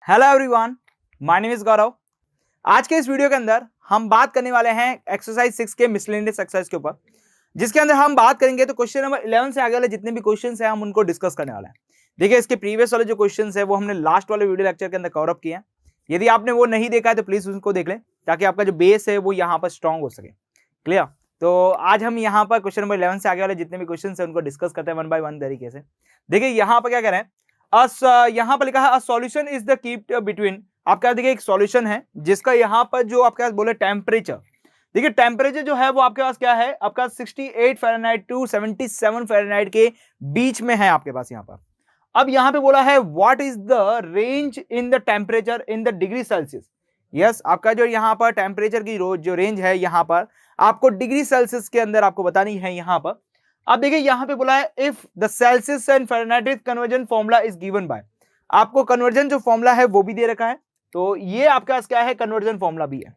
Hello everyone, my name is Gaurav. आज के इस वीडियो के अंदर हम बात करने वाले हैं एक्सरसाइज 6 के मिसलेनियस एक्सरसाइज के ऊपर, जिसके अंदर हम बात करेंगे तो क्वेश्चन नंबर 11 से आगे वाले जितने भी क्वेश्चंस हैं हम उनको डिस्कस करने वाले हैं। देखिए, इसके प्रीवियस वाले जो क्वेश्चंस है वो हमने लास्ट वाले वीडियो लेक्चर के अंदर कवर अप किए हैं। यदि आपने वो नहीं देखा है तो प्लीज उसको देख लें ताकि आपका जो बेस है वो यहाँ पर स्ट्रॉन्ग हो सके। क्लियर? तो आज हम यहाँ पर क्वेश्चन नंबर 11 से आगे वाले जितने भी क्वेश्चन है उनको डिस्कस करते हैं वन बाय वन तरीके से। देखिए यहाँ पर क्या कह रहे हैं, यहाँ पर लिखा है solution is the keeped between. आपका देखिए एक सॉल्यूशन है जिसका यहाँ पर जो आपके पास बोले टेम्परेचर। देखिए टेम्परेचर जो है वो आपके पास क्या है, आपका 68 फ़ारेनहाइट टू 77 फ़ारेनहाइट के बीच में है आपके पास यहाँ पर। अब यहाँ पे बोला है what is the range in the temperature in the degree Celsius. Yes, आपका जो यहाँ पर टेम्परेचर की जो रेंज है यहाँ पर आपको डिग्री सेल्सियस के अंदर आपको बतानी है यहाँ पर। अब देखिए यहाँ पे बोला है if the Celsius and Fahrenheit conversion formula is given by. आपको कन्वर्जन जो फॉर्मूला है वो भी दे रखा है, तो ये आपके पास क्या है, कन्वर्जन फॉर्मूला भी है।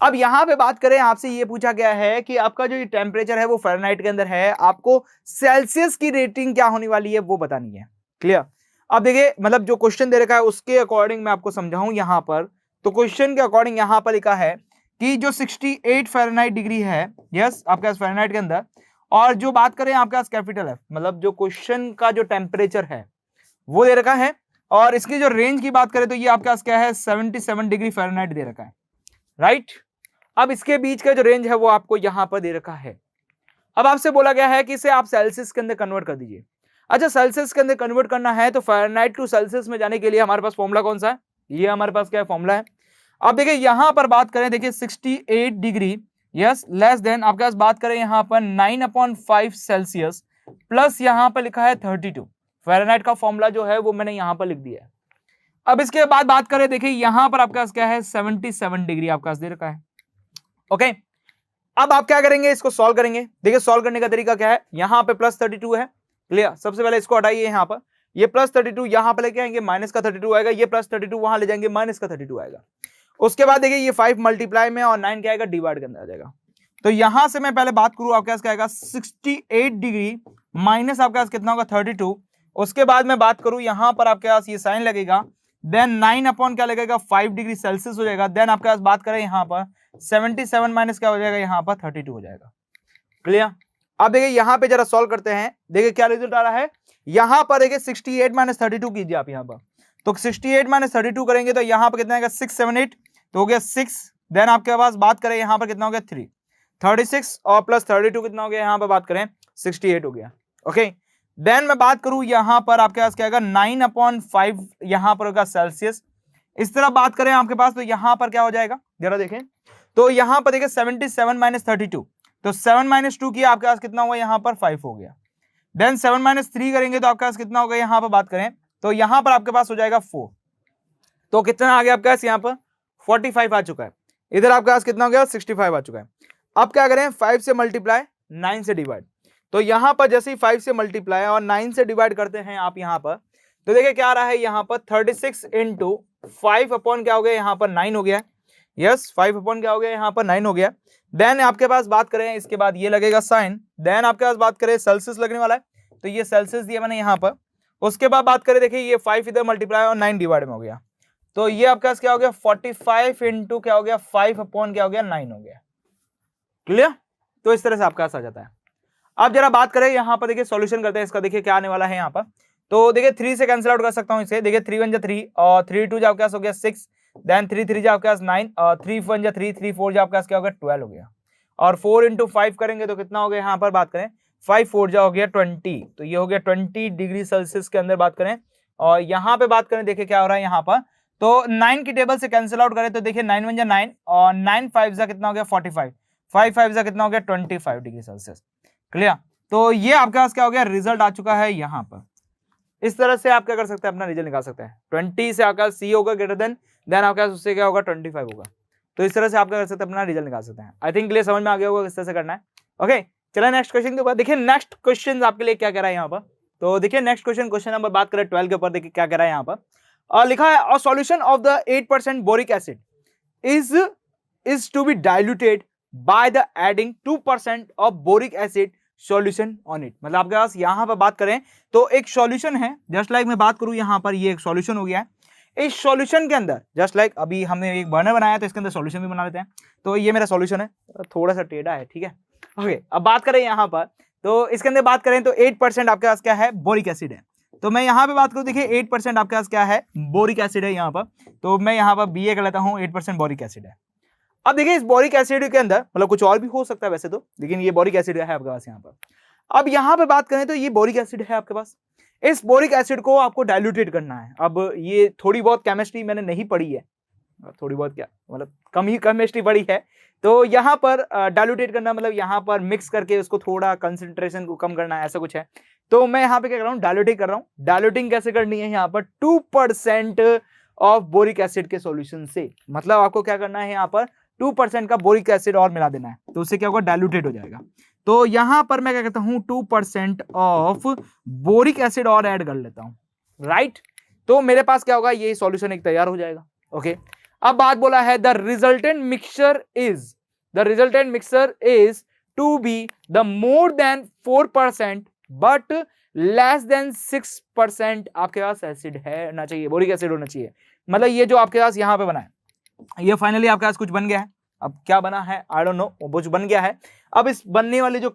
अब यहाँ पे बात करें, आपसे ये पूछा गया है कि आपका जो टेम्परेचर है वो फ़ारेनहाइट के अंदर है, आपको सेल्सियस की रेटिंग क्या होने वाली है वो बतानी है। क्लियर? अब देखिए मतलब जो क्वेश्चन दे रखा है उसके अकॉर्डिंग मैं आपको समझाऊं यहाँ पर, तो क्वेश्चन के अकॉर्डिंग यहाँ पर लिखा है कि जो 68 फ़ारेनहाइट डिग्री है, यस आपके पास फ़ारेनहाइट के अंदर, और जो बात करें आपके पास कैपिटल है, मतलब जो क्वेश्चन का जो टेम्परेचर है वो दे रखा है, और इसकी जो रेंज की बात करें तो ये आपके पास क्या है 77 डिग्री फ़ारेनहाइट दे रखा है, राइट। अब इसके बीच का जो रेंज है वो आपको यहां पर दे रखा है। अब आपसे बोला गया है कि इसे आप सेल्सियस के अंदर कन्वर्ट कर दीजिए। अच्छा, सेल्सियस के अंदर कन्वर्ट करना है तो फ़ारेनहाइट टू सेल्सियस में जाने के लिए हमारे पास फॉर्मूला कौन सा है, ये हमारे पास क्या है फॉर्मूला है। अब देखिए यहां पर बात करें, देखिए 68 डिग्री यस लेस देन आपके पास बात करें यहाँ पर 9/5 सेल्सियस प्लस यहाँ पर लिखा है 32 फ़ारेनहाइट का फॉर्मूला जो है वो मैंने यहाँ पर लिख दिया है। अब इसके बाद बात करें, देखिए यहाँ पर आपके पास क्या है 77 डिग्री आपके पास दे रखा है। ओके, अब आप क्या करेंगे, इसको सॉल्व करेंगे। देखिए सॉल्व करने का तरीका क्या है, यहाँ पे प्लस 32 है। क्लियर? सबसे पहले इसको हटाइए, यहाँ पर ये प्लस 32 यहाँ पे लेके आएंगे, माइनस का 32 आएगा, ये प्लस 32 वहां ले जाएंगे, माइनस का 32 आएगा। उसके बाद देखिए ये 5 मल्टीप्लाई में और 9 क्या आएगा, डिवाइड के अंदर आ जाएगा। तो यहां से मैं पहले बात करूं, आपके पास क्या आएगा 68 डिग्री माइनस आपके पास कितना होगा 32। उसके बाद मैं बात करूं यहाँ पर आपके पास ये साइन लगेगा, देन 9 अपॉन क्या लगेगा 5 डिग्री सेल्सियस हो जाएगा। देन आपके पास बात करें यहाँ पर 77 माइनस क्या हो जाएगा, यहाँ पर 32 हो जाएगा। क्लियर? अब देखिए यहाँ पे जरा सॉल्व करते हैं, देखिए क्या रिजल्ट आ रहा है। यहाँ पर देखिए 68 माइनस 32 कीजिए आप यहाँ पर, तो 68 माइनस 32 करेंगे तो यहाँ पर कितना आएगा 678, तो हो गया 6। देन आपके पास बात करें यहाँ पर कितना हो गया 3, 36 और प्लस 32 कितना हो गया, यहाँ पर बात करें 68 हो गया। ओके, देन मैं बात करूं यहाँ पर आपके पास क्या आएगा 9/5 यहाँ पर होगा सेल्सियस। इस तरह बात करें आपके पास तो यहाँ पर क्या हो जाएगा, जरा देखें, तो यहाँ पर देखिए 77 माइनस 32, तो 7 माइनस 2 किया आपके पास कितना हुआ, यहाँ पर 5 हो गया। देन 7 माइनस 3 करेंगे तो आपके पास कितना होगा, यहाँ पर बात करें तो यहाँ पर आपके पास हो जाएगा 4, तो कितना आ गया आपके पास यहाँ पर 45 आ चुका है। इधर आपके पास कितना हो गया 65 आ चुका है। अब क्या करें, 5 से मल्टीप्लाई 9 से डिवाइड, तो यहां पर जैसे ही 5 से मल्टीप्लाई और 9 से डिवाइड करते हैं आप यहां पर, तो देखिए क्या आ रहा है यहाँ पर 36 इंटू 5 अपॉन क्या हो गया, यहाँ पर 9 हो गया। यस 5 अपॉन क्या हो गया, यहाँ पर 9 हो गया। देन आपके पास बात करें, इसके बाद ये लगेगा साइन, देन आपके पास बात करें सेल्सियस लगने वाला है, तो ये सेल्सियस दिया मैंने यहाँ पर। उसके बाद बात करें, देखिए ये 5 इधर मल्टीप्लाई और 9 डिवाइड में हो गया, तो ये आपके पास क्या हो गया 45 इंटू क्या हो गया 5 अपॉन क्या हो गया 9 हो गया। क्लियर? तो इस तरह से आपका आ जाता है। अब जरा बात करें यहाँ पर, देखिए सॉल्यूशन करते हैं इसका, देखिए क्या आने वाला है यहाँ पर। तो देखिए 3 से कैंसिल आउट कर सकता हूँ इसे, देखिए 3 1 जा 3 और 3 2 जा आपके पास हो गया 6, देन 3 3 जा आपके पास 9 और 3 1 जा 3 3 4 जा आपके पास क्या हो गया 12 हो गया। और 4 इंटू 5 करेंगे तो कितना हो गया, यहाँ पर बात करें 5 4 जा हो गया 20, तो ये हो गया 20 डिग्री सेल्सियस के अंदर बात करें। और यहाँ पे बात करें, देखिए क्या हो रहा है यहाँ पर, तो 9 की टेबल से कैंसिल आउट करें तो देखिए 9 1 जा 9 और 9 5 जा कितना हो गया 45, 5 5 जा कितना हो गया 25 डिग्री सेल्सियस। क्लियर? तो ये आपके पास क्या हो गया, रिजल्ट आ चुका है यहाँ पर। इस तरह से आप क्या कर सकते हैं, अपना रिजल्ट निकाल सकते हैं। 20 से आपका सी होगा ग्रेटर देन आपके पास उससे क्या होगा 25 होगा, तो इस तरह से आप क्या कर सकते हैं, अपना रिजल्ट निकाल सकते हैं। आई थिंक क्लियर, समझ में आ गया होगा किस तरह से करना है। ओके, चलिए नेक्स्ट क्वेश्चन के ऊपर। देखिए नेक्स्ट क्वेश्चन आपके लिए क्या कह रहा है यहाँ पर, तो देखिए नेक्स्ट क्वेश्चन नंबर बात करें 12 के ऊपर, देखिए क्या कह रहा है यहाँ पर। और लिखा है a solution of the 8% boric acid is to be diluted by the adding 2% of boric acid solution on it. मतलब आपके पास यहां पर बात करें तो एक सॉल्यूशन है, जस्ट लाइक मैं बात करूं यहां पर, ये एक सॉल्यूशन हो गया है। इस सॉल्यूशन के अंदर जस्ट लाइक अभी हमने एक बर्नर बनाया तो इसके अंदर सॉल्यूशन भी बना लेते हैं। तो ये मेरा सॉल्यूशन है, थोड़ा सा टेढ़ा है, ठीक है। ओके, अब बात करें यहाँ पर, तो इसके अंदर बात करें तो 8% आपके पास क्या है, बोरिक एसिड है। तो मैं यहाँ पे बात करूँ, देखिए 8% आपके पास क्या है, बोरिक एसिड है यहाँ पर। तो मैं यहाँ पर BA कर लेता हूँ, 8% बोरिक एसिड है। अब देखिए इस बोरिक एसिड के अंदर मतलब कुछ और भी हो सकता है वैसे तो, लेकिन ये बोरिक एसिड है आपके पास यहाँ पर। अब यहाँ पे बात करें तो ये बोरिक एसिड है आपके पास। इस बोरिक एसिड को आपको डाइल्यूटेट करना है। अब ये थोड़ी बहुत केमिस्ट्री मैंने नहीं पढ़ी है, थोड़ी बहुत क्या मतलब कम ही केमिस्ट्री पढ़ी है। तो यहाँ पर डाइल्यूटेट करना मतलब यहाँ पर मिक्स करके उसको थोड़ा कंसंट्रेशन को कम करना है, ऐसा कुछ है। तो मैं यहाँ पे क्या कर रहा हूँ, डाइल्यूटिंग कर रहा हूँ। डाइल्यूटिंग कैसे करनी है, यहाँ पर 2% ऑफ बोरिक एसिड के सॉल्यूशन से, मतलब आपको क्या करना है, यहाँ पर 2% का बोरिक एसिड और मिला देना है, तो उससे क्या होगा, डाइल्यूटेड हो जाएगा। तो यहां पर मैं क्या कहता हूं, 2% ऑफ बोरिक एसिड और ऐड कर लेता हूं, राइट। तो मेरे पास क्या होगा, ये सॉल्यूशन एक तैयार हो जाएगा। ओके, अब बात बोला है the resultant mixture is to be the more than 4% but less than 6% आपके पास एसिड है ना चाहिए, बोरिक एसिड होना चाहिए। मतलब ये जो आपके पास यहाँ पे बना है, ये फाइनली आपके पास कुछ बन गया है। अब क्या बना है आई डोंट नो, वो कुछ बन गया है। अब इस बनने वाले जो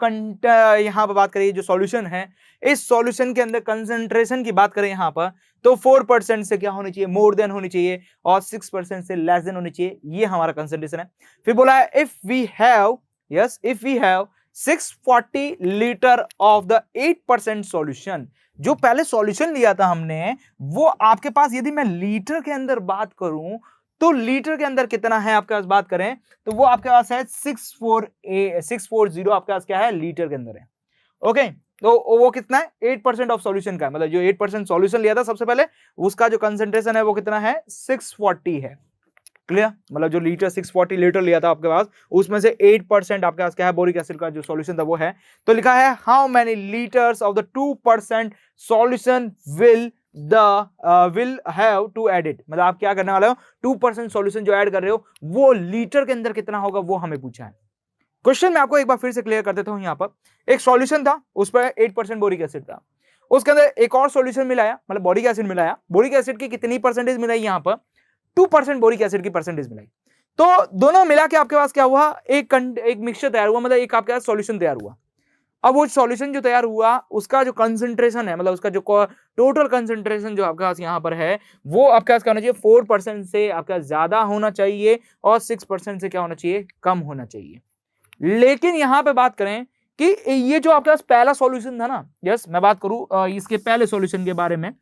यहाँ पर बात करें, जो सॉल्यूशन है, इस सॉल्यूशन के अंदर कंसंट्रेशन की बात करें यहाँ पर, तो 4% से क्या होनी चाहिए, मोर देन होनी चाहिए, और 6% से लेस देन होनी चाहिए। ये हमारा कंसंट्रेशन है। फिर बोला है if we have 640 litre of the 8% solution. जो पहले सॉल्यूशन लिया था हमने, वो आपके पास, यदि मैं लीटर के अंदर बात करूं तो लीटर के अंदर कितना है आपके पास, बात करें तो वो आपके पास है 640 आपके पास क्या है, लीटर के अंदर है। ओके, तो वो कितना है, 8% ऑफ सॉल्यूशन का, मतलब जो 8% सॉल्यूशन लिया था सबसे पहले, उसका जो कंसंट्रेशन है वो कितना है, 640 है। क्लियर, मतलब जो लीटर 640 लीटर लिया था आपके पास, उसमें से 8% आपके पास क्या है, बोरिक एसिड का जो सॉल्यूशन था वो है। तो लिखा है how many litres of the 2% solution will have to add it. मतलब आप क्या करने वाले हो, 2% सॉल्यूशन जो ऐड कर रहे हो वो लीटर के अंदर कितना होगा, वो हमें पूछा है। क्वेश्चन में आपको एक बार फिर से क्लियर कर देता हूं। यहाँ पर एक सॉल्यूशन था, उस पर 8% बोरिक एसिड था, उसके अंदर एक और सॉल्यूशन मिलाया, मतलब बोरिक एसिड मिलाया। बोरिक एसिड की कितनी परसेंटेज मिलाई, यहाँ पर 2% बोरिक एसिड की परसेंटेज मिलाई। तो दोनों मिला के आपके पास क्या हुआ, एक मिक्सचर तैयार हुआ, मतलब एक आपके पास सॉल्यूशन तैयार हुआ। अब वो सॉल्यूशन जो तैयार हुआ, उसका जो कंसंट्रेशन है, मतलब उसका जो टोटल कंसंट्रेशन जो आपके पास यहाँ पर है, वो आपके पास क्या होना चाहिए, 4% से आपका ज्यादा होना चाहिए और 6% से क्या होना चाहिए, कम होना चाहिए। लेकिन यहाँ पे बात करें कि ये जो आपके पास पहला सॉल्यूशन था ना, यस मैं बात करूं इसके पहले सॉल्यूशन के बारे में,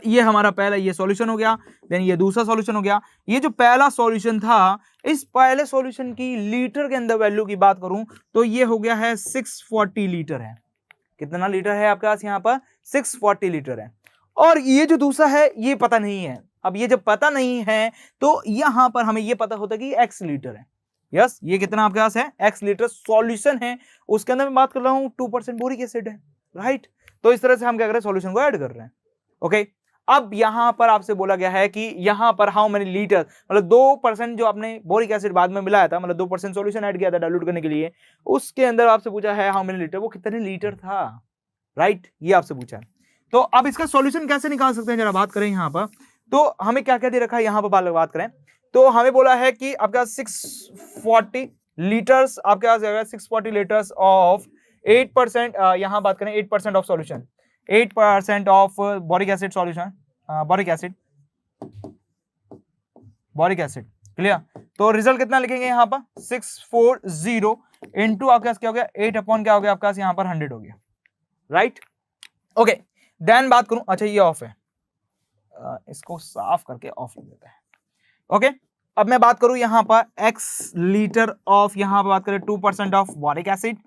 ये हमारा पहला ये सॉल्यूशन हो गया, देन ये दूसरा सॉल्यूशन हो गया। ये जो पहला सॉल्यूशन था, इस पहले सॉल्यूशन की लीटर के अंदर वैल्यू की बात करूं तो ये हो गया है 640 लीटर है। कितना लीटर है आपके पास यहाँ पर, 640 लीटर है। और ये जो दूसरा है ये पता नहीं है। अब ये जब पता नहीं है तो यहाँ पर हमें ये पता होता है कि x लीटर है। यस, ये कितना आपके पास है, x लीटर सॉल्यूशन है, उसके अंदर मैं बात कर रहा हूँ 2% बोरिक एसिड है, राइट। तो इस तरह से हम क्या कर रहे हैं, सॉल्यूशन को ऐड कर रहे हैं। ओके, अब यहां पर आपसे बोला गया है कि यहां पर हाउ मेनी लीटर, मतलब 2% जो आपने बोरिक एसिड बाद में मिलाया था, मतलब 2% सॉल्यूशन ऐड किया था डाइल्यूट करने के लिए, उसके अंदर आपसे पूछा है हाउ मेनी लीटर, वो कितने लीटर था, राइट, ये आपसे पूछा है। तो अब इसका सॉल्यूशन कैसे निकाल सकते हैं, जरा बात करें यहां पर। तो हमें क्या क्या दे रखा है यहाँ पर, बात करें तो हमें बोला है कि आपका 640 लीटर्स आपके पास 640 लीटर्स ऑफ 8%, यहां बात करें 8% of solution, 8% of boric acid solution, boric acid, clear. तो रिजल्ट कितना लिखेंगे यहाँ पर, 640 इंटू आपके पास क्या हो गया, 8 अपॉन क्या हो गया आपके पास यहाँ पर 100 हो गया, राइट। ओके, देन बात करूं, अच्छा ये ऑफ है, इसको साफ करके ऑफ कर देता है। ओके, अब मैं बात करूं यहाँ पर x लीटर ऑफ, यहाँ पर बात करें 2% ऑफ बोरिक एसिड,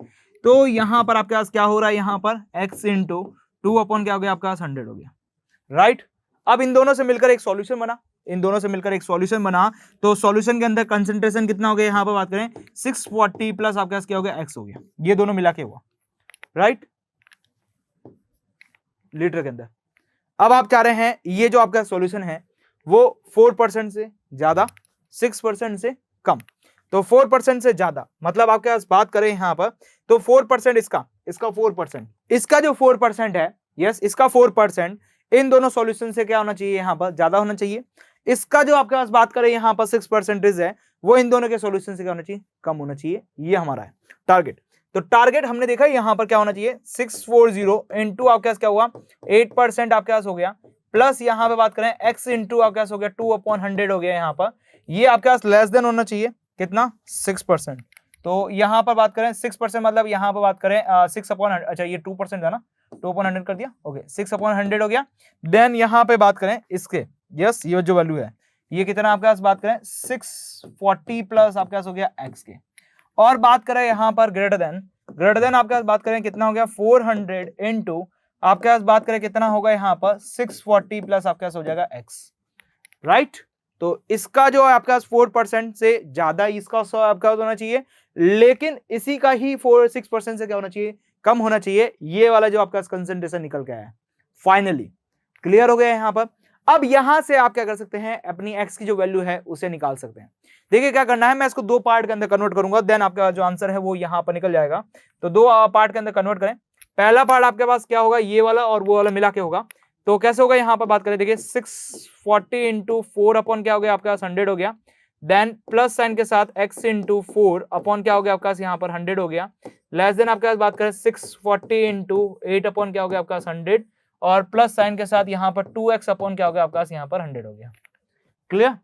तो यहाँ पर आपके पास क्या हो रहा है, यहाँ पर x इंटू 2 अपॉन क्या हो गया आपका 100 हो गया, राइट। अब इन दोनों से मिलकर एक सॉल्यूशन बना, तो सॉल्यूशन के अंदर कंसंट्रेशन कितना हो गया, यहाँ पर बात करें 640 प्लस आपके पास क्या हो गया, x हो गया, ये दोनों मिला के हुआ, राइट, लीटर के अंदर। अब आप चाह रहे हैं ये जो आपका सॉल्यूशन है वो 4% से ज्यादा, 6% से कम। तो 4% से ज्यादा मतलब आपके पास बात करें यहां पर, तो 4% इसका 4%, इसका जो 4% है, यस इसका 4%, इन दोनों सॉल्यूशन से क्या होना चाहिए, यहाँ पर ज्यादा होना चाहिए। इसका जो आपके पास बात करें यहाँ पर 6% है, वो इन दोनों के सॉल्यूशन से क्या होना चाहिए, कम होना चाहिए। ये हमारा है टारगेट। तो टारगेट हमने देखा यहाँ पर क्या होना चाहिए, 640 इंटू आपके पास क्या हुआ 8% आपके पास हो गया, प्लस यहाँ पे बात करें x इंटू आपके पास हो गया 2/100 हो गया यहाँ पर। ये आपके पास लेस देन होना चाहिए कितना, 6%। तो यहाँ पर बात करें 6% मतलब यहाँ पर बात करें 6/100, अच्छा ये 2% था ना, 2/100 कर दिया, ओके 6/100 हो गया। देन यहाँ पे बात करें इसके, यस ये जो वैल्यू है ये कितना आपके पास बात करें 640 प्लस आपके पास हो गया x के, और बात करें यहाँ पर ग्रेटर देन आपके पास बात करें कितना हो गया 400 इंटू आपके पास बात करें कितना होगा यहाँ पर 640 प्लस आपके पास हो जाएगा x, राइट। तो इसका जो है आपके पास 4% से ज्यादा इसका आपका होना चाहिए, लेकिन इसी का ही 6% से क्या होना चाहिए, कम होना चाहिए। ये वाला जो आपका कंसंट्रेशन निकल के आया है फाइनली, क्लियर हो गया यहाँ पर। अब यहां से आप क्या कर सकते हैं, अपनी x की जो वैल्यू है उसे निकाल सकते हैं। देखिए क्या करना है, मैं इसको दो पार्ट के अंदर कन्वर्ट करूंगा, देन आपका जो आंसर है वो यहां पर निकल जाएगा। तो दो पार्ट के अंदर कन्वर्ट करें। पहला पार्ट आपके पास क्या होगा, ये वाला और वो वाला मिला के होगा। तो कैसे होगा यहाँ पर बात करें, देखिए 640 इंटू 4 अपॉन क्या हो गया आपके पास 100 हो गया, देन प्लस साइन के साथ x इंटू 4 अपॉन क्या हो गया आपके पास यहाँ पर 100 हो गया, लेस देन आपके पास बात करें 640 इंटू 8 अपॉन क्या हो गया आपके पास 100, और प्लस साइन के साथ यहाँ पर 2x अपॉन क्या हो गया आपके पास यहाँ पर 100 हो गया। क्लियर,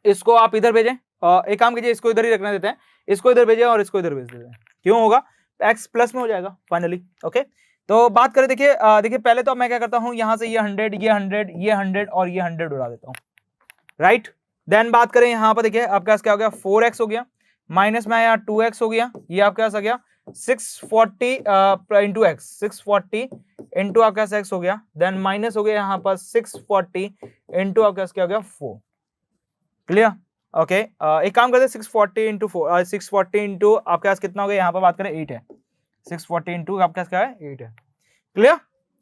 इसको आप इधर भेजें, एक काम कीजिए इसको इधर ही रखने देते हैं, इसको इधर भेजें और इसको इधर भेज देते हैं, क्यों होगा x प्लस में हो जाएगा फाइनली। ओके, तो बात करें, देखिए देखिए पहले तो मैं क्या करता हूं, यहां से ये 100 ये 100 ये 100 और ये 100 उड़ा देता हूं, राइट। देन बात करें यहाँ पर, देखिए आपके पास क्या हो गया 4x हो गया, माइनस में यहाँ 2x हो गया, ये आपके पास आ गया 640 इंटू एक्स, 640 इंटू आपके पास x हो गया, देन माइनस हो गया यहाँ पर 640 इंटू आपके पास क्या हो गया 4। क्लियर, ओके, एक काम करते हैं 640 इंटू 4, 640 इंटू आपके पास कितना हो गया, यहाँ पर बात करें 8 है, 640 इंटू आपके पास क्या है 8 है। Clear,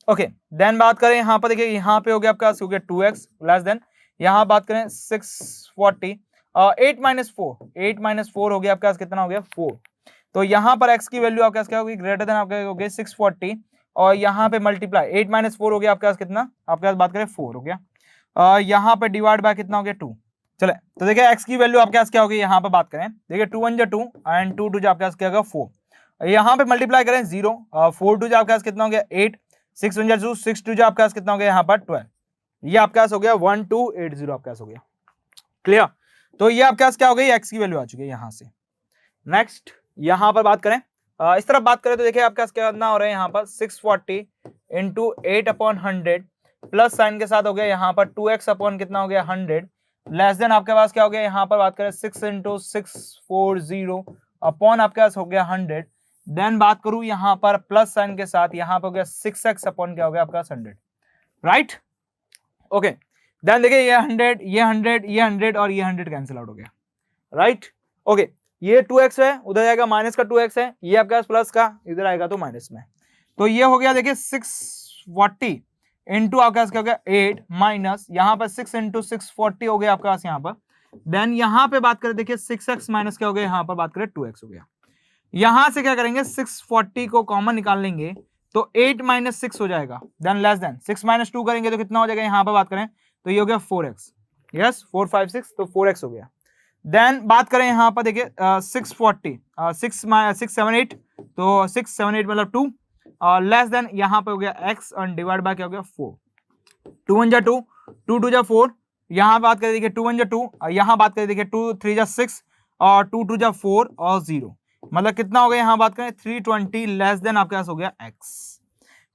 okay. देन बात करें यहाँ पर, देखिए यहाँ पे हो गया आपका हो गया 2x, लेस देन यहाँ बात करें 640 8 माइनस 4 हो गया आपके पास कितना हो गया 4। तो यहाँ पर x की वैल्यू आपके पास क्या होगी, ग्रेटर देन आपके हो गया 640, और यहाँ पे मल्टीप्लाई 8 माइनस 4 हो गया आपके पास कितना, आपके पास बात करें 4 हो गया, यहाँ पे डिवाइड बाय कितना हो गया 2। चले, तो देखिए x की वैल्यू आपके पास क्या होगी, यहाँ पे बात करें, देखिए 2 1 2 एंड 2 2 आपके पास क्या होगा 4, यहाँ पे मल्टीप्लाई करें 0, 4 2 आपके पास कितना हो गया 8, 6 1 2 6 2 आपके पास कितना हो गया यहाँ पर 12, ये आपके पास हो गया 1280 आपके पास हो गया। क्लियर, तो ये आपके पास क्या हो गई, x की वैल्यू आ चुकी है यहाँ से। नेक्स्ट यहाँ पर बात करें, इस तरफ बात करें तो देखिए आपके पास कितना हो रहा है यहाँ पर 640 इंटू 8 अपॉन 100 प्लस साइन के साथ हो गया यहाँ पर 2x अपॉन कितना हो गया 100, लेस देन आपके पास क्या हो गया यहाँ पर बात करें 6 इंटू 640 अपॉन आपके पास हो गया 100, देन बात करूं यहाँ पर प्लस साइन के साथ यहाँ पर हो गया 6x अपॉन क्या हो गया आपका 100, राइट। ओके, देन देखिए ये 100 ये 100 ये 100 और ये 100 कैंसिल आउट हो गया, राइट। ओके, ये 2x है, उधर जाएगा माइनस का 2x है, ये आपके पास प्लस का, इधर आएगा तो माइनस में। तो ये हो गया देखिए 640 इंटू आपके पास क्या हो गया 8 माइनस यहाँ पर 6 इंटू 640 हो गया आपके पास यहाँ पर, देन यहाँ पे बात करें देखिए 6x माइनस क्या हो गया यहाँ पर बात करें 2x हो गया। यहां से क्या करेंगे 640 को कॉमन निकाल लेंगे तो 8 माइनस 6 हो जाएगा, देन लेस देन 6 माइनस 2 करेंगे तो कितना हो जाएगा यहाँ पर बात करें तो ये हो गया 4x, यस 4 5 6 तो 4x हो गया। देन बात करें यहाँ पर देखिए 640 6 7 8 तो 6 7 8 मतलब 2 लेस देन यहाँ पे हो गया x और डिवाइड बाय क्या हो गया 4, 2 1 2 2 2 4, यहाँ बात करें देखिए 2 1 2, यहाँ बात करें देखिए 2 3 6 और 2 2 4 और 0, मतलब कितना हो गया यहाँ बात करें 320 लेस देन आपके पास हो गया x।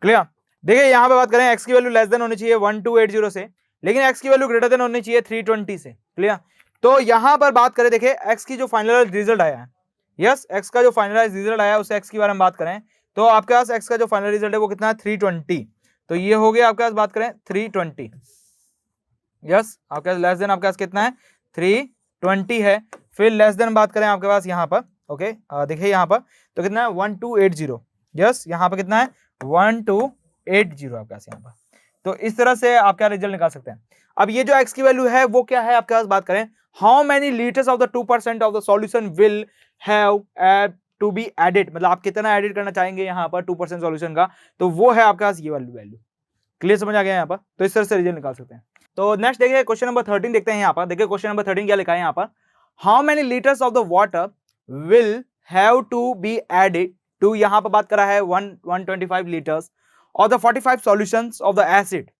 क्लियर, देखिए यहाँ पे बात करें x की वैल्यू लेस देन होनी चाहिए 1280 से, लेकिन x की वैल्यू ग्रेटर देन होनी चाहिए 320 से। क्लियर, तो यहाँ पर बात करें देखिए x की जो फाइनल रिजल्ट आया है, यस x का जो फाइनलाइज रिजल्ट आया है उस x के बारे में बात करें तो आपके पास x का जो फाइनल रिजल्ट है वो कितना है 320, तो ये हो गया आपके पास बात करें 320, यस आपके पास लेस देन आपके पास कितना है 320 है। फिर लेस देन बात करें आपके पास यहाँ पर, ओके देखिए यहाँ पर तो कितना है 1280, यस यहाँ पर कितना है 1280 आपके पास यहाँ पर। तो इस तरह से आप क्या रिजल्ट निकाल सकते हैं। अब ये जो x की वैल्यू है वो क्या है आपके पास बात करें, how many litres of the 2% of the solution will have to be added, मतलब आप कितना एडिट करना चाहेंगे यहाँ पर 2% सॉल्यूशन का, तो वो है आपके पास ये वाली वैल्यू। क्लियर समझ आ गया यहाँ पर? तो इस तरह से रिजल्ट निकाल सकते हैं। तो नेक्स्ट देखिए क्वेश्चन नंबर 13 देखते हैं यहाँ पर। देखिए क्वेश्चन नंबर 13 क्या लिखा है यहाँ पर, how many litres of the water will have to be added to, यहाँ पर बात कर रहा है 125 litres of the 45 solutions of the acid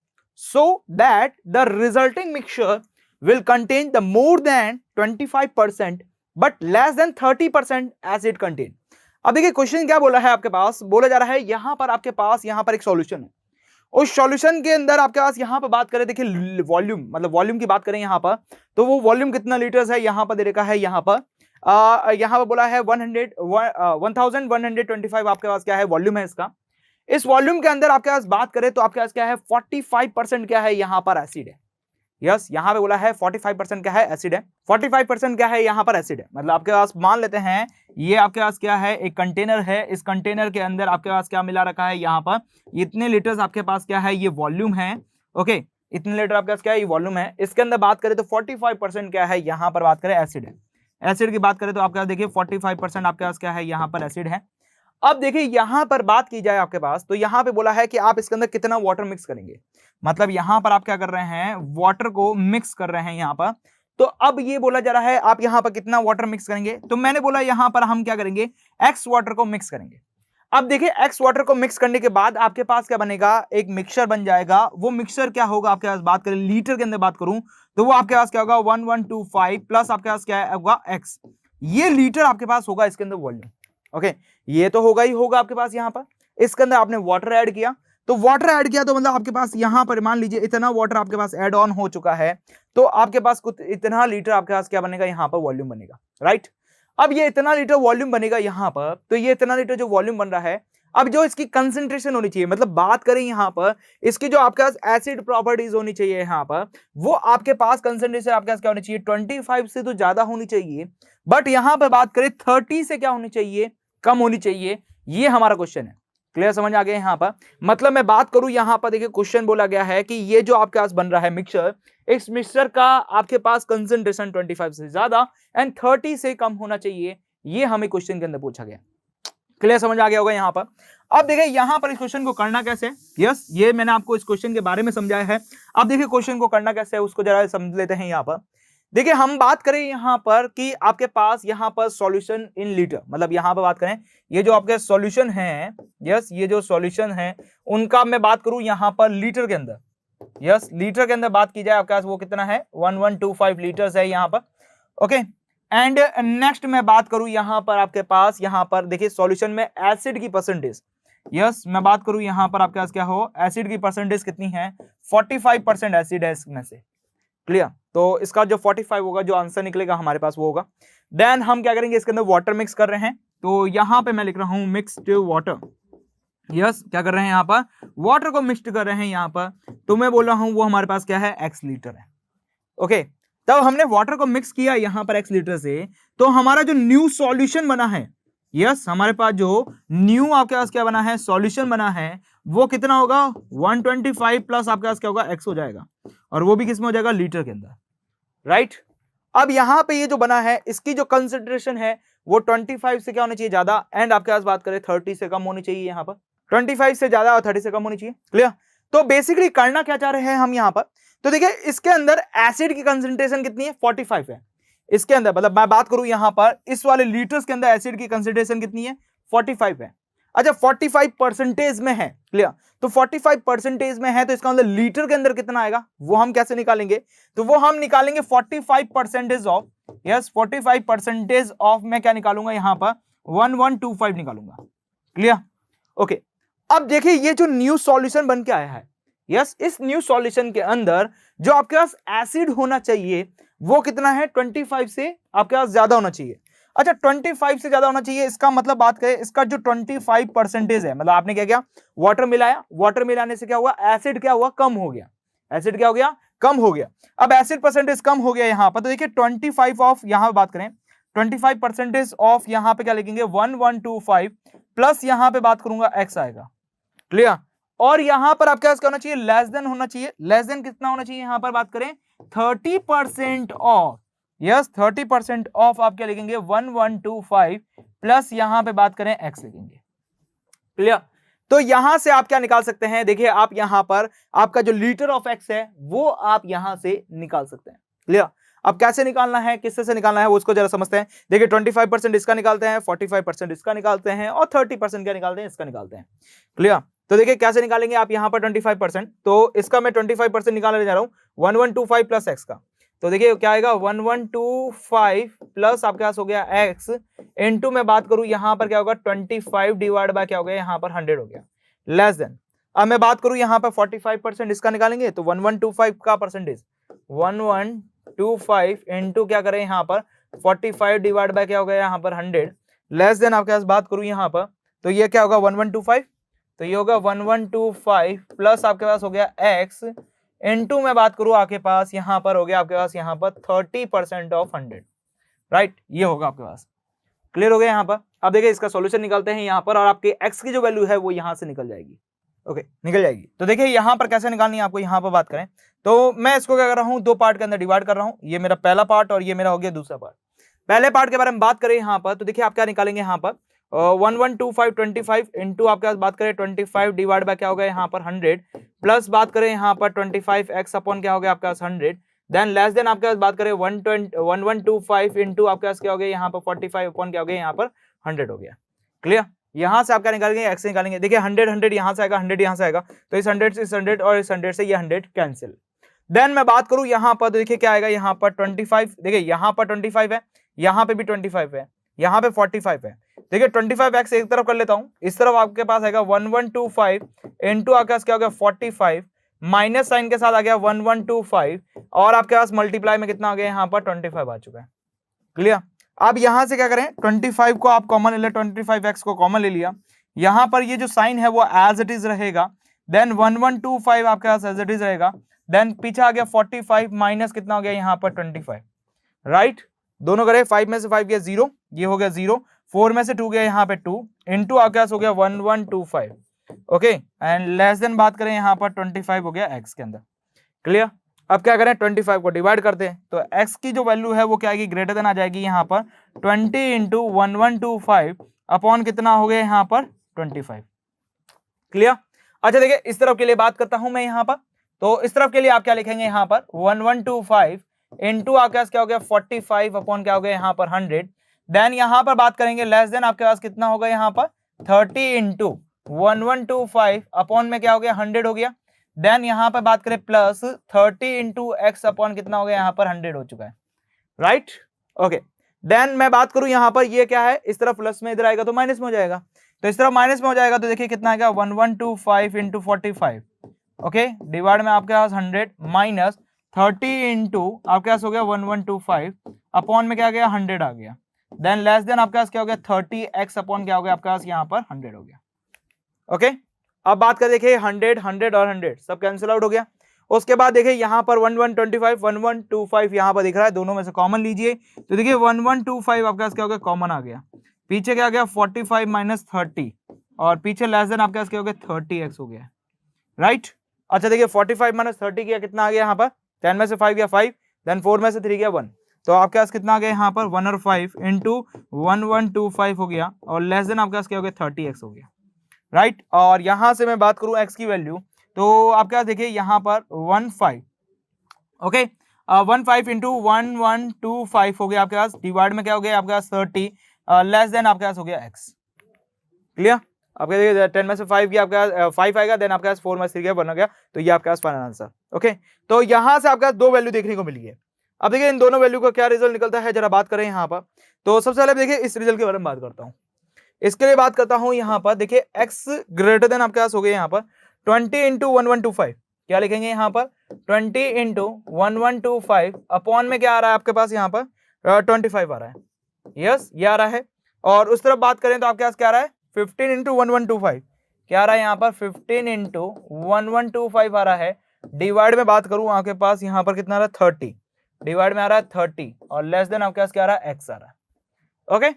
so that the resulting mixture will contain the more than 25% but less than 30% acid content। अब देखिए question क्या बोला है आपके पास, बोला जा रहा है यहां पर आपके पास यहां पर एक सॉल्यूशन है, उस सॉल्यूशन के अंदर आपके पास यहां पर बात करें, देखिए वॉल्यूम, मतलब वॉल्यूम की बात करें यहां पर, तो वो वॉल्यूम कितना लीटर्स है यहां पर दे रखा है, यहां पर बोला है 1125 आपके पास क्या है वॉल्यूम है इसका। इस वॉल्यूम के अंदर आपके पास बात करें तो आपके पास क्या है 45% क्या है यहां पर एसिड है। यस, यहां पे बोला है 45% क्या है एसिड है, 45% क्या है यहां पर एसिड है। मतलब आपके पास मान लेते हैं ये आपके पास क्या है एक कंटेनर है, इस कंटेनर के अंदर आपके पास क्या मिला रखा है यहां पर इतने लीटर्स आपके पास क्या है ये वॉल्यूम है। ओके, इतने लीटर आपके पास क्या है ये वॉल्यूम है। इसके अंदर बात करें तो 45% क्या है यहां पर बात करें एसिड है। एसिड की बात करें तो आपके पास देखिए 45% आपके पास क्या है यहां पर एसिड है। अब देखिए यहां पर बात की जाए आपके पास, तो यहां पे बोला है कि आप इसके अंदर कितना वाटर मिक्स करेंगे, मतलब यहां पर आप क्या कर रहे हैं वाटर को मिक्स कर रहे हैं यहां पर। तो अब ये बोला जा रहा है आप यहां पर कितना वाटर मिक्स करेंगे, तो मैंने बोला यहां पर हम क्या करेंगे एक्स वाटर को मिक्स करेंगे। अब देखिए एक्स वाटर को मिक्स करने के बाद आपके पास क्या बनेगा, एक मिक्सचर बन जाएगा। वो मिक्सचर क्या होगा आपके पास, बात करें लीटर के अंदर बात करूं तो वो आपके पास क्या होगा 1125 प्लस आपके पास क्या होगा एक्स, ये लीटर आपके पास होगा इसके अंदर वॉल्यूम। ओके, ये तो होगा ही होगा आपके पास। यहां पर इसके अंदर आपने वाटर ऐड किया, तो वाटर ऐड किया तो मतलब आपके पास यहां पर मान लीजिए इतना वाटर आपके पास ऐड ऑन हो चुका है, तो आपके पास कुछ इतना लीटर आपके पास क्या बनेगा यहां पर वॉल्यूम बनेगा, राइट। अब ये इतना लीटर वॉल्यूम बनेगा यहां पर, तो ये इतना लीटर जो वॉल्यूम बन रहा है, अब जो इसकी कंसंट्रेशन होनी चाहिए, मतलब बात करें यहां पर इसकी जो आपके पास एसिड प्रॉपर्टीज होनी चाहिए यहां पर, वो आपके पास कंसंट्रेशन आपके पास क्या होनी चाहिए 25 से तो ज्यादा होनी चाहिए, बट यहां पर बात करें 30 से क्या होनी चाहिए कम होनी चाहिए। ये हमारा क्वेश्चन है, क्लियर समझ आ गया यहां पर। मतलब मैं बात करूं यहां पर देखिए क्वेश्चन बोला गया है कि ये जो आपके पास बन रहा है मिक्सचर, इस मिक्सचर का आपके पास कंसंट्रेशन 25 से ज्यादा एंड 30 से कम होना चाहिए, ये हमें क्वेश्चन के अंदर पूछा गया। क्लियर समझ आ गया होगा यहां पर। अब देखिए यहां पर इस क्वेश्चन को करना कैसे, यस ये मैंने आपको इस क्वेश्चन के बारे में समझाया है। अब देखिए क्वेश्चन को करना कैसे है उसको जरा समझ लेते हैं यहां पर। देखिए हम बात करें यहां पर कि आपके पास यहां पर सॉल्यूशन इन लीटर, मतलब यहां पर बात करें ये जो आपके सॉल्यूशन है, यस ये जो सॉल्यूशन है उनका मैं बात करूं यहां पर लीटर के अंदर, यस लीटर के अंदर बात की जाए आपके पास वो कितना है 1125 लीटर्स है यहां पर। ओके, एंड नेक्स्ट मैं बात करूं यहां पर आपके पास यहां पर देखिए सॉल्यूशन में एसिड की परसेंटेज, यस मैं बात करूं यहां पर आपके पास क्या हो एसिड की परसेंटेज कितनी है 45% एसिड है इसमें से। क्लियर, तो इसका जो 45 होगा जो आंसर निकलेगा हमारे पास वो होगा। देन हम क्या करेंगे इसके अंदर वाटर मिक्स कर रहे हैं, तो यहां पे मैं लिख रहा हूं मिक्स्ड वाटर, यस क्या कर रहे हैं यहां पर वाटर को मिक्स्ड कर रहे हैं यहां पर, तो मैं बोल रहा हूं वो हमारे पास क्या है x लीटर है। ओके, तब हमने वाटर को मिक्स किया यहां पर x लीटर से, तो हमारा जो न्यू सॉल्यूशन बना है, यस हमारे पास जो न्यू आपके पास क्या बना है सॉल्यूशन बना है वो कितना होगा 125 प्लस आपके पास क्या होगा x हो जाएगा, और वो भी किसमें हो जाएगा लीटर के अंदर, राइट। अब यहां पे ये जो बना है इसकी जो कंसंट्रेशन है वो 25 से क्या होनी चाहिए ज्यादा, एंड आपके पास बात करें 30 से कम होनी चाहिए यहां पर, 25 से ज्यादा और 30 से कम होनी चाहिए। क्लियर, तो बेसिकली करना क्या चाह रहे हैं हम यहां पर, तो देखिए इसके अंदर एसिड की कंसंट्रेशन कितनी है 45 है इसके अंदर, मतलब मैं बात करूं यहां पर इस वाले लीटर्स के अंदर एसिड की कंसंट्रेशन कितनी है 45 है। अच्छा 45% में है, क्लियर, तो 45% में है तो इसका मतलब लीटर के अंदर कितना आएगा वो हम कैसे निकालेंगे, तो वो हम निकालेंगे 45% ऑफ, यस 45% ऑफ मैं क्या निकालूंगा यहां पर 1125 निकालूंगा। Clear, okay. अब देखिए ये जो न्यू सॉल्यूशन बन के आया है, यस इस न्यू सॉल्यूशन के अंदर जो आपके पास एसिड होना चाहिए वो कितना है 25 से आपके पास ज्यादा होना चाहिए। अच्छा 25 से ज्यादा होना चाहिए, इसका मतलब बात करें इसका जो 25% है, मतलब आपने क्या किया वाटर मिलाया, वाटर मिलाने से क्या हुआ एसिड क्या हुआ कम हो गया, एसिड क्या हो गया कम हो गया। अब एसिड परसेंटेज कम हो गया यहां पर, तो देखिए 25 ऑफ यहां बात करें 25% ऑफ यहां पे क्या लिखेंगे 1125 प्लस यहां पे बात करूंगा x आएगा। क्लियर, और यहां पर आपके पास क्या होना चाहिए लेस देन होना चाहिए, लेस देन कितना होना चाहिए यहां पर बात करें 30% ऑफ, यस 30% ऑफ आप क्या लिखेंगे 1125 प्लस यहां पे बात करें x लिखेंगे। क्लियर, तो यहां से आप क्या निकाल सकते हैं, देखिए आप यहां पर आपका जो लीटर ऑफ एक्स है वो आप यहां से निकाल सकते हैं। क्लियर? अब कैसे निकालना है, किससे से निकालना है वो उसको जरा समझते हैं। देखिए 25% इसका निकालते हैं, 45% इसका निकालते हैं और 30% क्या निकालते हैं, इसका निकालते हैं। क्लियर? तो देखिए कैसे निकालेंगे आप यहाँ पर 25%, तो इसका मैं 25% निकालने जा रहा हूँ 1125 प्लस एक्स का। तो देखिए क्या आएगा 1125 प्लस आपके पास हो गया एक्स इनटू में बात करूं यहाँ पर क्या होगा 25 डिवाइड बाय क्या हो गया यहाँ पर 100 हो गया लेस देन। अब मैं बात करूं यहाँ पर 45% इसका निकालेंगे तो 1125 का परसेंटेज 1125 इनटू क्या करें यहाँ पर 45 डिवाइड बाय क्या हो गया यहाँ पर 100 लेस देन आपके पास बात करूं यहाँ पर तो ये क्या होगा 1125, तो ये होगा 1125 प्लस आपके पास हो गया x इनटू में बात करूं आपके पास यहाँ पर हो गया आपके पास यहाँ पर 30% ऑफ 100, राइट? ये होगा आपके पास। क्लियर हो गया यहाँ पर? अब देखिए इसका सॉल्यूशन निकालते हैं यहाँ पर और आपके x की जो वैल्यू है वो यहाँ से निकल जाएगी। ओके, निकल जाएगी। तो देखिए यहाँ पर कैसे निकालनी है आपको, यहाँ पर बात करें तो मैं इसको क्या कर रहा हूँ, दो पार्ट के अंदर डिवाइड कर रहा हूँ। ये मेरा पहला पार्ट और ये मेरा हो गया दूसरा पार्ट। पहले पार्ट के बारे में बात करें यहाँ पर तो देखिए आप क्या निकालेंगे यहाँ पर 1125 इनटू आपके पास बात करें 25 डिवाइड बाय क्या हो गया यहाँ पर 100 प्लस बात करें यहाँ पर 25x अपॉन क्या हो गया आपके पास 100 देन लेस देन आपके पास बात करें 1125 इनटू आपके पास क्या हो गया यहाँ पर 45 अपॉन क्या हो गया यहाँ पर 100 हो गया। क्लियर? यहाँ से आप क्या निकालेंगे, एक्स निकालेंगे। देखिए 100 यहाँ से आएगा, 100 यहाँ से आएगा, तो इस 100 से इस 100 और इस 100 से ये 100 कैंसिल। देन मैं बात करूं यहाँ पर देखिए क्या आएगा यहाँ पर 25, देखिए यहाँ पर 25 है, यहाँ पे भी 25 है, यहाँ पे 45 है। देखिए 25x एक तरफ कर लेता हूं, इस तरफ आपके पास आएगा 1125 इनटू आपके पास क्या हो गया 45 माइनस साइन के साथ आ गया 1125 और आपके पास मल्टीप्लाई में कितना आ गया यहाँ पर 25 आ चुका है। क्लियर? अब यहां से क्या करें 25 को आप कॉमन ले ले, 25x को कॉमन ले लिया, यहां पर ये जो साइन है वो एज इट इज रहेगा, देन 1125 आपके पास एज इट इज रहेगा, देन पीछे आ गया 45 माइनस कितना हो गया यहाँ पर 25, राइट? दोनों करे 5 में से 5 गया 0, ये हो गया 0, 4 में से 2 गया यहाँ पे 2 इनटू आपके पास हो गया 1125। ओके, एंड लेस देन बात करें यहाँ पर 25 हो गया x के अंदर। क्लियर? अब क्या करें 25 को डिवाइड करते हैं तो x की जो वैल्यू है वो क्या आएगी, ग्रेटर देन आ जाएगी यहाँ पर 20 इंटू 1125 अपॉन कितना हो गया यहाँ पर 25। क्लियर? अच्छा देखिए इस तरफ के लिए बात करता हूं मैं यहाँ पर, तो इस तरफ के लिए आप क्या लिखेंगे यहाँ पर 1125 इनटू आपके पास क्या हो गया 45 अपॉन क्या हो गया यहाँ पर 100, देन यहाँ पर बात करेंगे लेस देन आपके पास कितना होगा यहाँ पर 30 इंटू 1125 अपॉन में क्या हो गया 100 हो गया, देन यहाँ पर बात करें प्लस 30 इंटू एक्स अपॉन कितना हो गया यहाँ पर 100 हो चुका है, राइट? ओके, देन मैं बात करूं यहाँ पर ये क्या है, इस तरफ प्लस में इधर आएगा तो माइनस में हो जाएगा, तो इस तरफ माइनस में हो जाएगा तो देखिए कितना आएगा 1125 इंटू 45, ओके, डिवाइड में आपके पास 100 माइनस 30 इंटू आपके पास हो गया 1125 अपॉन में क्या आ गया 100 आ गया, देन लेस देन आपके पास क्या हो गया 30x अपॉन क्या हो गया आपके पास यहाँ पर 100 हो गया। ओके, अब बात कर देखिए 100 100 और 100 सब कैंसिल आउट हो गया। उसके बाद देखिए यहाँ पर 1125 यहाँ पर दिख रहा है, दोनों में से कॉमन लीजिए तो देखिए 1125 आपके पास क्या हो गया कॉमन आ गया, पीछे क्या आ गया 45 माइनस 30 और पीछे लेस देन आपके पास क्या हो गया 30x हो गया, राइट? अच्छा देखिए 45 माइनस 30 किया कितना आ गया यहाँ पर 10 में से 5 गया 5, देन 4 में से 3 गया 1, तो आपके पास कितना आ गया यहाँ पर 1 और 5 इंटू 1125 हो गया और लेस देन आपके पास क्या हो गया 30x हो गया, राइट? और यहां से मैं बात करूं x की वैल्यू तो आपके पास देखिए यहाँ पर 15, ओके, 15 इंटू 1125 हो गया आपके पास, डिवाइड में क्या हो गया आपके पास 30 लेस देन आपके पास हो गया x। क्लियर? आपके देखिए 10 में से 5 गया आपके पास 5 आएगा, देन आपके पास 4 में से 3 गया 1 हो गया, तो ये आपके पास फाइनल आंसर। ओके, तो यहां से आपके पास दो वैल्यू देखने को मिली है। अब देखिए इन दोनों वैल्यू का क्या रिजल्ट निकलता है जरा बात करें यहाँ पर, तो सबसे पहले देखिए इस रिजल्ट के बारे में बात करता हूँ। इसके लिए बात करता हूं यहाँ पर देखिए x ग्रेटर देन आपके पास हो गया यहाँ पर 20 इंटू 1125, क्या लिखेंगे यहाँ पर 20 इंटू 1125 अपॉन में क्या आ रहा है आपके पास यहाँ पर 25 आ रहा है, यस ये आ रहा है। और उस तरफ बात करें तो आपके पास क्या आ रहा है 15 इंटू 1125, क्या आ रहा है यहाँ पर 15 इंटू 1125 आ रहा है, डिवाइड में बात करूं आपके पास यहाँ पर कितना आ रहा है 30, डिवाइड में आ रहा है 30 और लेस देन आपके पास क्या आ रहा है x आ रहा है। ओके,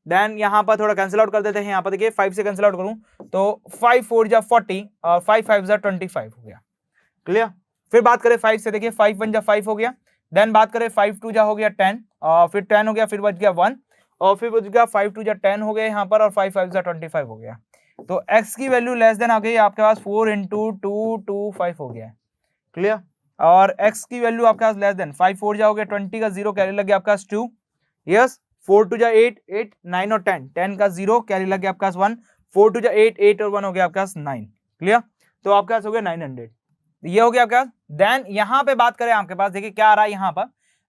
देन यहाँ पर थोड़ा कैंसिल आउट कर देते हैं, यहाँ पर देखिए 5 से कैंसिल आउट करूं तो 5 4 जा 40 और 5 5 जा 25 हो गया। क्लियर? फिर बात करें 5 से, देखिए 5 1 जा 5 हो गया, देन बात करें 5 2 जा हो गया 10 और फिर 10 हो गया, फिर बच गया 1 और फिर बच गया 5 2 जा 10 हो गया यहाँ पर और 5 5 जा 25 हो गया। तो x की वैल्यू लेस देन आ गई आपके पास 4 इंटू 225 हो गया है, क्लियर। और x की वैल्यू आपके पास लेस देन 5 4 जाओगे 20 का 0 कैरी लग गया आपके पास 2, यस 4 2 जा 8 8 9 और 10 10 का 0 कैरी लग गया आपके पास 1 4 2 जा 8 8 और 1 हो गया आपके पास 9, क्लियर। तो आपके पास हो गया 900, ये हो गया आपके पास। देन यहाँ पे बात करें आपके पास देखिए क्या आ रहा है यहाँ पर,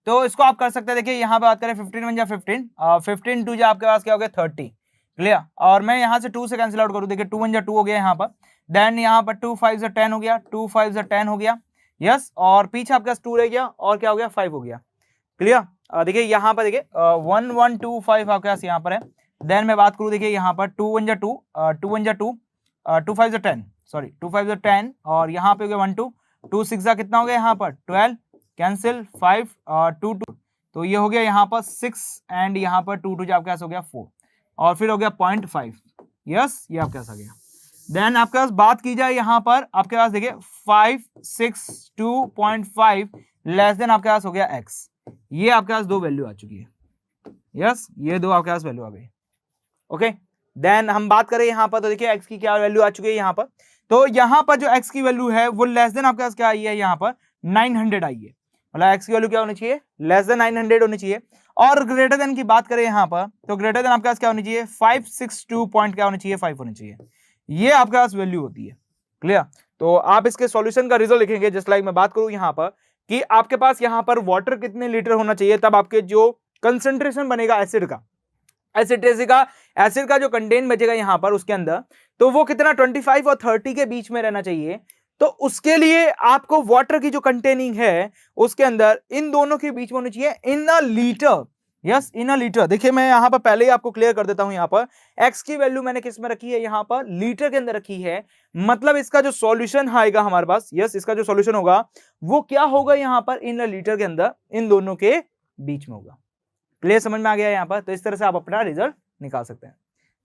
तो इसको आप कर सकते हैं। देखिए यहाँ पे बात करें 15 1 जा 15 15 2 जा आपके पास क्या हो गया 30, क्लियर। और मैं यहाँ से 2 से कैंसिल आउट करूँ, देखिए 2 1 जा 2 हो गया यहाँ पर। देन यहाँ पर 2 5 जा 10 हो गया, 2 5 जा 10 हो गया, यस। और पीछे आपके पास 2 रह गया और क्या हो गया 5 हो गया, क्लियर। देखिए यहाँ पर देखिए 1 1 2 5 आपके पास यहाँ पर है। देन मैं बात करूँ देखिए यहाँ पर 2 1 जा 2 2 1 जा 2 2 5 जा 10 सॉरी 2 5 जा 10 और यहाँ पे हो गया 1 2 2 6 जा कितना हो गया यहाँ पर 12 कैंसिल 5 2 2, तो ये हो गया यहाँ पर 6 एंड यहाँ पर 2 2 जो आपके पास हो गया 4 और फिर हो गया 0.5, यस ये आपके पास आ गया। देन आपके पास बात की जाए यहाँ पर आपके पास देखिए 5 6 2.5 लेस देन आपके पास हो गया x, ये आपके पास दो वैल्यू आ चुकी है, यस ये दो आपके पास वैल्यू आ गई, ओके। देन हम बात करें यहाँ पर तो देखिए x की क्या वैल्यू आ चुकी है यहाँ पर, तो यहाँ पर जो x की वैल्यू है वो लेस देन आपके पास क्या आई है यहाँ पर 900 आई है, मतलब x की वैल्यू क्या होनी चाहिए लेस देन 900 होनी चाहिए। और ग्रेटर देन की बात करें यहाँ पर तो ग्रेटर देन आपके पास क्या होनी चाहिए 562 पॉइंट क्या होनी चाहिए 5 होनी चाहिए, ये आपके पास वैल्यू होती है, क्लियर। तो आप इसके सॉल्यूशन का रिजल्ट लिखेंगे जस्ट लाइक मैं बात करूं यहाँ पर कि आपके पास यहाँ पर वाटर कितने लीटर होना चाहिए, तब आपके जो कंसंट्रेशन बनेगा एसिड का एसिड का जो कंटेंट बचेगा यहाँ पर उसके अंदर, तो वो कितना 25 और 30 के बीच में रहना चाहिए। तो उसके लिए आपको वाटर की जो कंटेनिंग है उसके अंदर इन दोनों के बीच में होनी चाहिए in a litre, yes in a litre. देखिए मैं यहाँ पर पहले ही आपको क्लियर कर देता हूं, यहाँ पर x की वैल्यू मैंने किस में रखी है यहाँ पर लीटर के अंदर रखी है, मतलब इसका जो सॉल्यूशन आएगा हमारे पास, यस इसका जो सॉल्यूशन होगा वो क्या होगा यहाँ पर इन अ लीटर के अंदर इन दोनों के बीच में होगा, क्लियर समझ में आ गया यहाँ पर। तो इस तरह से आप अपना रिजल्ट निकाल सकते हैं,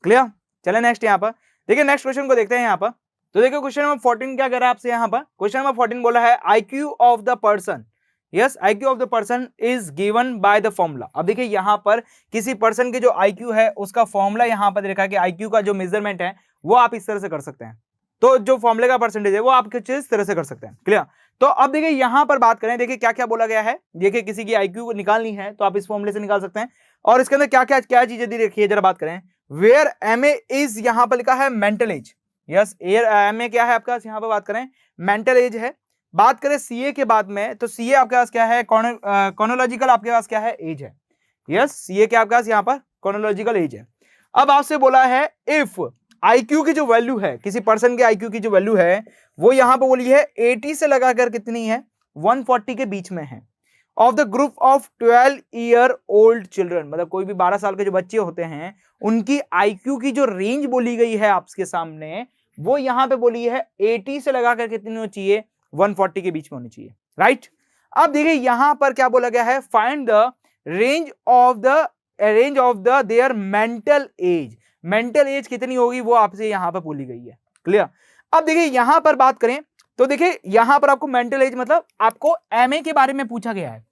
क्लियर। चले नेक्स्ट यहाँ पर देखिए नेक्स्ट क्वेश्चन को देखते हैं यहाँ पर। तो देखिए क्वेश्चन नंबर 14 क्या कर रहा है आपसे यहाँ पर, क्वेश्चन नंबर 14 बोला है IQ of the person, yes IQ of the person is given by the formula. अब देखिए यहाँ पर किसी पर्सन के जो IQ है उसका फॉर्मूला यहाँ पर देखा कि IQ का जो मेजरमेंट है वो आप इस तरह से कर सकते हैं, तो जो फॉर्मूले का परसेंटेज है वो आप किस इस तरह से कर सकते हैं, क्लियर। तो अब देखिए यहाँ पर बात करें, देखिए क्या क्या बोला गया है, देखिए किसी की IQ को निकालनी है तो आप इस फॉर्मूले से निकाल सकते हैं। और इसके अंदर क्या क्या क्या चीजें दी रखी है जरा बात करें, वेयर MA इज यहाँ पर लिखा है मेंटल एज, यस MA क्या है आपका यहाँ पर बात करें मेंटल एज है। बात करें CA के बाद में तो CA आपके पास क्या है कॉर्नोलॉजिकल आपके पास क्या है एज है, यस CA क्या आपके पास यहाँ पर कॉर्नोलॉजिकल एज है। अब आपसे बोला है इफ IQ की जो वैल्यू है किसी पर्सन के IQ की जो वैल्यू है वो यहाँ पर बोली है 80 से लगाकर कितनी है 140 के बीच में है, of the group of 12 year old children, मतलब कोई भी 12 साल के जो बच्चे होते हैं उनकी IQ की जो रेंज बोली गई है आपके सामने वो यहाँ पे बोली है 80 से लगाकर कितनी होनी चाहिए 140 के बीच में होनी चाहिए, राइट। अब देखिए यहां पर क्या बोला गया है find the range of the their mental as, mental as कितनी होगी वो आपसे यहां पर बोली गई है, क्लियर। अब देखिए यहां पर बात करें तो देखिए यहां पर आपको मेंटल एज मतलब आपको MA के बारे में पूछा गया है,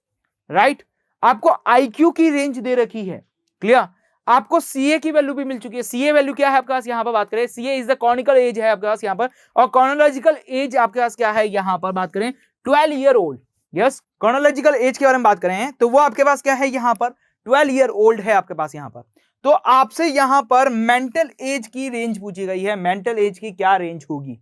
राइट। आपको IQ की रेंज दे रखी है, क्लियर। आपको CA की वैल्यू भी मिल चुकी है, CA वैल्यू क्या है आपके पास यहाँ पर बात करें CA इज द कॉनिकल एज है आपके पास यहाँ पर, और कॉर्नोलॉजिकल एज आपके पास क्या है यहाँ पर बात करें 12 ईयर ओल्ड, यस कॉर्नोलॉजिकल एज के बारे में बात करें तो वो आपके पास क्या है यहाँ पर 12 ईयर ओल्ड है आपके पास यहाँ पर। तो आपसे यहाँ पर मेंटल एज की रेंज पूछी गई है, मेंटल एज की क्या रेंज होगी,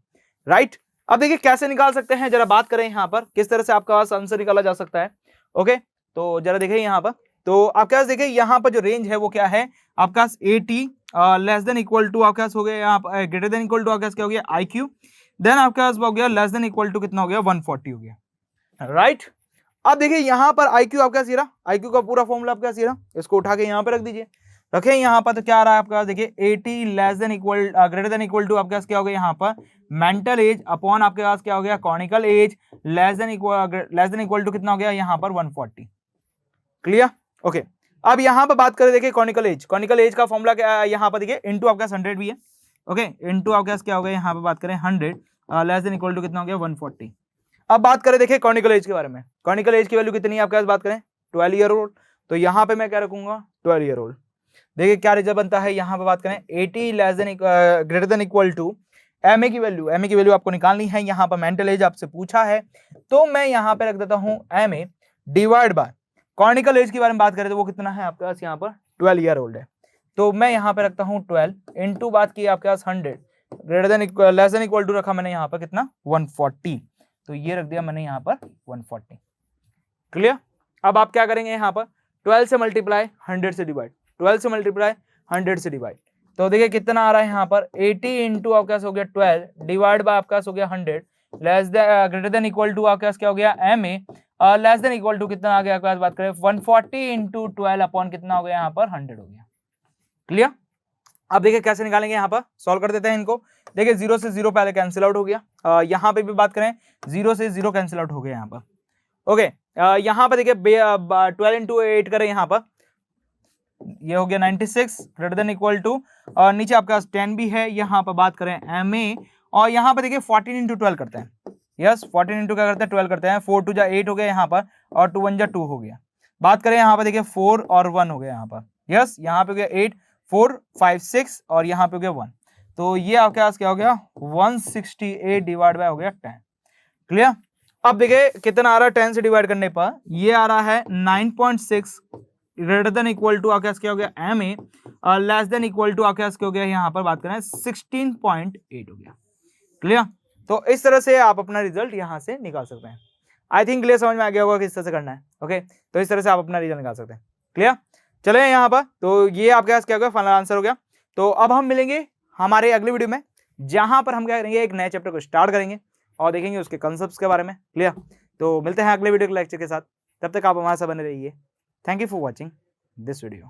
राइट। अब देखिए कैसे निकाल सकते हैं जरा बात करें यहाँ पर किस तरह से आपका पास आंसर निकाला जा सकता है, ओके। तो जरा देखिए यहाँ पर तो आपके पास देखिए यहाँ पर जो रेंज है वो क्या है आपके पास 80 लेस देन इक्वल टू आपके पास हो गया यहाँ पर ग्रेटर देन इक्वल टू आपके पास क्या हो गया IQ, देन आपके पास हो गया लेस देन इक्वल टू कितना हो गया 140 हो गया, राइट। अब देखिए यहाँ पर IQ आपके पास ये रहा, IQ का पूरा फॉर्मूला आपके पास ये रहा, इसको उठा के यहाँ पे रख दीजिए, रखें यहाँ पर तो क्या आ रहा है आपके पास देखिए 80 less than equal greater than equal to आपके पास क्या हो गया यहाँ पर मेंटल एज अपॉन आपके पास क्या हो गया कॉनिकल age less than equal to कितना हो गया यहाँ पर 140, क्लियर, ओके। अब यहाँ पर बात करें देखिए कॉनिकल एज का फॉर्मूला क्या यहाँ पर देखिए इनटू आपके पास 100 भी है, ओके इनटू आपके पास क्या हो गया यहाँ पर बात करें 100 लेस देन इक्वल टू कितना हो गया 140। अब बात करें देखिए कॉनिकल एज के बारे में, कॉनिकल एज की वैल्यू कितनी है आपके पास बात करें 12 ईयर ओल्ड, तो यहाँ पे मैं क्या रखूंगा 12 ईयर ओल्ड, देखिए क्या रिजल्ट बनता है, यहाँ पे बात करें 80 greater than equal to M A की वैल्यू आपको निकालनी है। यहाँ पर मेंटल एज आपसे पूछा है, तो मैं यहाँ पे रख देता हूँ M A divide by chronological age के बारे में बात करें तो वो कितना है आपके पास यहाँ पर 12 ईयर ओल्ड है, तो मैं यहाँ पे रखता हूँ 12 इंटू बात की आपके पास 100 greater than less than equal to रखा मैंने यहाँ पर कितना 140, तो ये रख दिया मैंने यहाँ पर 140। क्लियर। अब आप क्या करेंगे यहाँ पर 12 से मल्टीप्लाई 100 से डिवाइड, 12 से मल्टीप्लाई 100 से डिवाइड, तो देखिए कितना आ रहा है यहाँ पर 80 इंटू आपके पास हो गया 12 डिवाइड बाय आपके पास हो गया 100 less than greater than equal to आपके पास क्या हो गया M A less than equal to कितना आ गया आपके पास बात करें 140 इंटू 12 अपॉन कितना हो गया यहाँ पर 100 हो गया। क्लियर। अब देखिए कैसे निकालेंगे, यहाँ पर सॉल्व कर देते हैं इनको। देखिए 0 से 0 पहले कैंसिल आउट हो गया, यहाँ पे भी बात करें 0 से 0 कैंसिल आउट हो गया यहाँ पर। ओके, यहाँ पर देखिए 12 इंटू 8 करें, यहाँ पर ये हो गया 96 ग्रेटर देन इक्वल टू नीचे आपके पास 10 भी है, यहाँ पर बात करें एम ए और यहाँ पर देखिए 14 इंटू 12 करते हैं। यस 14 इंटू क्या करते हैं 12 करते हैं, 4 2 जा 8 हो गया यहाँ पर और 2 1 जा 2 हो गया। बात करें यहाँ पर देखिए 4 और 1 हो गया यहाँ पर। यस यहाँ पे हो गया 8 4 5 6 और यहाँ पे हो गया 1, तो ये आपके पास क्या हो गया 168 डिवाइड बाय हो गया 10। क्लियर। अब देखिए कितना आ रहा है 10 से डिवाइड करने पर, ये आ रहा है 9.6 ग्रेटर देन इक्वल टू आपके पास क्या हो गया M A less than equal to आपके पास क्या हो गया यहाँ पर बात करें 16.8 हो गया। क्लियर। तो इस तरह से आप अपना रिजल्ट यहाँ से निकाल सकते हैं। आई थिंक क्लियर, समझ में आ गया होगा किस तरह से करना है। ओके, तो इस तरह से आप अपना रिजल्ट निकाल सकते हैं। क्लियर। चले यहाँ पर, तो ये आपके पास क्या हो गया फाइनल आंसर हो गया। तो अब हम मिलेंगे हमारे अगले वीडियो में, जहां पर हम क्या करेंगे एक नए चैप्टर को स्टार्ट करेंगे और देखेंगे उसके कॉन्सेप्ट्स के बारे में। क्लियर। तो मिलते हैं अगले वीडियो के लेक्चर के साथ, तब तक आप हमारे साथ बने रहिए। Thank you for watching this video.